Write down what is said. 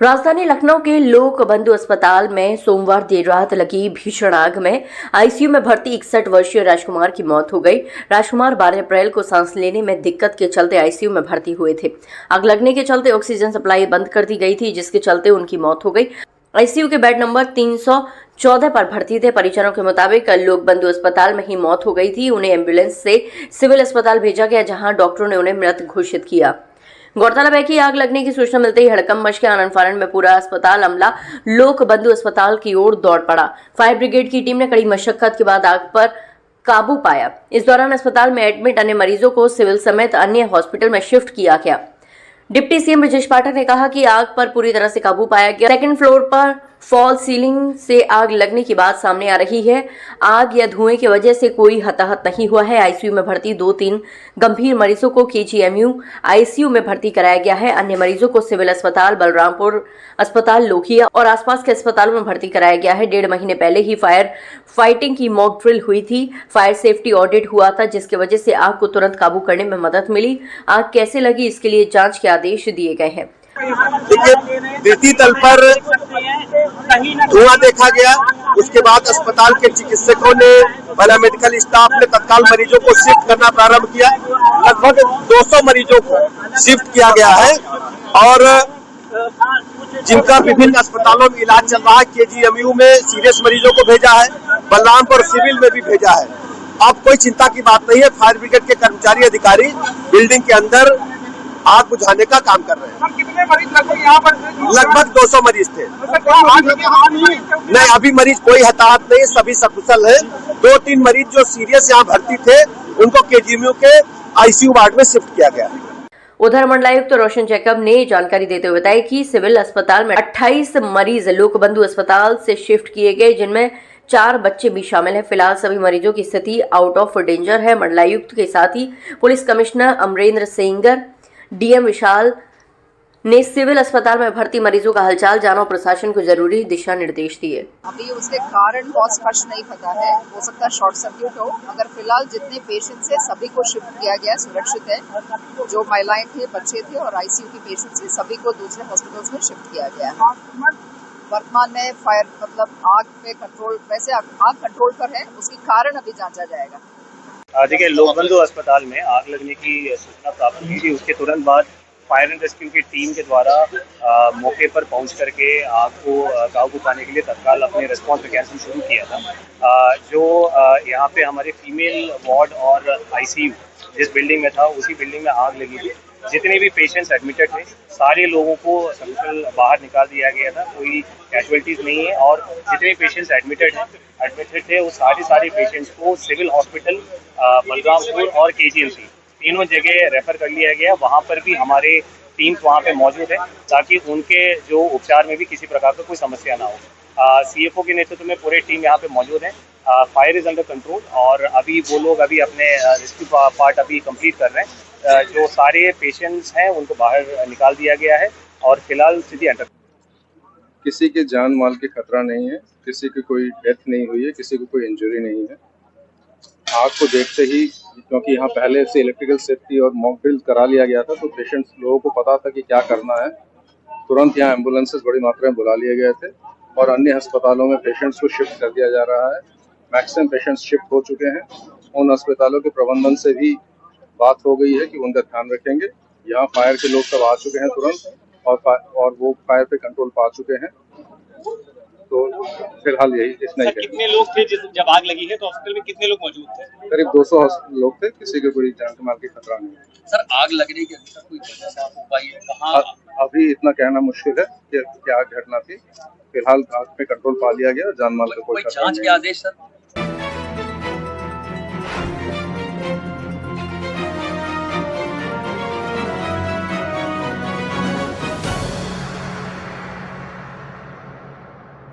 राजधानी लखनऊ के लोक बंधु अस्पताल में सोमवार देर रात लगी भीषण आग में आईसीयू में भर्ती 61 वर्षीय राजकुमार की मौत हो गई। राजकुमार 12 अप्रैल को सांस लेने में दिक्कत के चलते आईसीयू में भर्ती हुए थे। आग लगने के चलते ऑक्सीजन सप्लाई बंद कर दी गई थी, जिसके चलते उनकी मौत हो गई। आईसीयू के बेड नंबर 314 पर भर्ती थे। परिजनों के मुताबिक लोक बंधु अस्पताल में ही मौत हो गई थी। उन्हें एम्बुलेंस से सिविल अस्पताल भेजा गया, जहां डॉक्टरों ने उन्हें मृत घोषित किया। गौरतलब है कि आग लगने की सूचना मिलते ही हड़कंप मच के आनन फानन में पूरा अस्पताल अमला लोक बंधु अस्पताल की ओर दौड़ पड़ा। फायर ब्रिगेड की टीम ने कड़ी मशक्कत के बाद आग पर काबू पाया। इस दौरान अस्पताल में एडमिट अन्य मरीजों को सिविल समेत अन्य हॉस्पिटल में शिफ्ट किया गया। डिप्टी सीएम ब्रजेश पाठक ने कहा कि आग पर पूरी तरह से काबू पाया गया। सेकंड फ्लोर पर फॉल सीलिंग से आग लगने की बात सामने आ रही है। आग या धुएं की वजह से कोई हताहत नहीं हुआ है। आईसीयू में भर्ती 2-3 गंभीर मरीजों को केजीएमयू आईसीयू में भर्ती कराया गया है। अन्य मरीजों को सिविल अस्पताल, बलरामपुर अस्पताल, लोहिया और आसपास के अस्पतालों में भर्ती कराया गया है। 1.5 महीने पहले ही फायर फाइटिंग की मॉक ड्रिल हुई थी। फायर सेफ्टी ऑडिट हुआ था, जिसकी वजह से आग को तुरंत काबू करने में मदद मिली। आग कैसे लगी, इसके लिए जांच के आदेश दिए गए हैं। देखिए, तृतीय तल पर धुआं देखा गया। उसके बाद अस्पताल के चिकित्सकों ने, पैरामेडिकल स्टाफ ने तत्काल मरीजों को शिफ्ट करना प्रारंभ किया। लगभग 200 मरीजों को शिफ्ट किया गया है और जिनका विभिन्न अस्पतालों में इलाज चल रहा है। केजीएमयू में सीरियस मरीजों को भेजा है, बलरामपुर सिविल में भी भेजा है। अब कोई चिंता की बात नहीं है। फायर ब्रिगेड के कर्मचारी अधिकारी बिल्डिंग के अंदर आग बुझाने का काम कर रहे हैं। कितने मरीज लगभग यहाँ पर? लगभग 200 मरीज थे। नहीं, अभी मरीज कोई हताहत नहीं, सभी सकुशल है। 2-3 मरीज जो सीरियस यहाँ भर्ती थे, उनको केजीएमयू के आईसीयू वार्ड में शिफ्ट किया गया। उधर मंडलायुक्त रोशन जैकब ने जानकारी देते हुए बताया कि सिविल अस्पताल में 28 मरीज लोक बंधु अस्पताल से शिफ्ट किए गए, जिनमें 4 बच्चे भी शामिल हैं। फिलहाल सभी मरीजों की स्थिति आउट ऑफ डेंजर है। मंडलायुक्त के साथ ही police commissioner Amarendra Sengar, DM Vishal ने सिविल अस्पताल में भर्ती मरीजों का हालचाल जाना और प्रशासन को जरूरी दिशा निर्देश दिए। अभी उसके कारण कॉज स्पष्ट नहीं पता है, हो सकता है शॉर्ट सर्किट हो। मगर फिलहाल जितने पेशेंट्स हैं सभी को शिफ्ट किया गया, सुरक्षित है। जो महिलाएं थे, बच्चे थे और आईसीयू के पेशेंट्स थे, सभी को दूसरे हॉस्पिटल्स में शिफ्ट किया गया है। वर्तमान में फायर आग पे कंट्रोल, वैसे आग कंट्रोल पर है, उसके कारण अभी जांचा जाएगा। देखिए, लोक बंधु अस्पताल में आग लगने की सूचना प्राप्त हुई थी। उसके तुरंत बाद फायर एंड रेस्क्यू की टीम के द्वारा मौके पर पहुंच करके आग को काबू पाने के लिए तत्काल अपने रिस्पॉन्स मैकेनिज्म शुरू किया था। जो यहाँ पे हमारे फीमेल वार्ड और आईसीयू जिस बिल्डिंग में था, उसी बिल्डिंग में आग लगी थी। जितने भी पेशेंट्स एडमिटेड थे, सारे लोगों को सकुशल बाहर निकाल दिया गया था। कोई कैजुअलिटीज नहीं है और जितने पेशेंट्स एडमिटेड थे, वो सारे पेशेंट्स को सिविल हॉस्पिटल, बलरामपुर और केजीएमसी तीनों जगह रेफर कर लिया गया। वहाँ पर भी हमारे टीम्स वहाँ पे मौजूद है, ताकि उनके जो उपचार में भी किसी प्रकार का कोई समस्या ना हो। सीएफओ के नेतृत्व में पूरे टीम यहाँ पे मौजूद है। फायर इज अंडर कंट्रोल और अभी वो लोग अपने रेस्क्यू पार्ट अभी कंप्लीट कर रहे हैं। जो सारे पेशेंट्स हैं उनको बाहर निकाल दिया गया है और फिलहाल स्थिति अंडर। किसी के जान माल की खतरा नहीं है, किसी की कोई डेथ नहीं हुई है, किसी को कोई इंजरी नहीं है। आग को देखते ही, क्योंकि यहाँ पहले से इलेक्ट्रिकल सेफ्टी और मॉक ड्रिल करा लिया गया था, तो पेशेंट्स लोगों को पता था कि क्या करना है। तुरंत यहाँ एम्बुलेंसेस बड़ी मात्रा में बुला लिए गए थे और अन्य अस्पतालों में पेशेंट्स को शिफ्ट कर दिया जा रहा है। मैक्सिमम पेशेंट्स शिफ्ट हो चुके हैं। उन अस्पतालों के प्रबंधन से भी बात हो गई है कि उनका ध्यान रखेंगे। यहाँ फायर के लोग सब आ चुके हैं तुरंत और वो फायर पे कंट्रोल पा चुके हैं। तो फिलहाल यही इतना ही है। कितने लोग थे जब आग लगी है, तो हॉस्पिटल में कितने लोग मौजूद थे? करीब 200 लोग थे, किसी को कोई जान माल की खतरा नहीं है। सर, आग लगने की अभी तक कोई वजह साफ हो पाई है? कहाँ अभी इतना कहना मुश्किल है कि क्या घटना थी। फिलहाल आग पे कंट्रोल पा लिया गया, जान माल का कोई जांच के आदेश सर?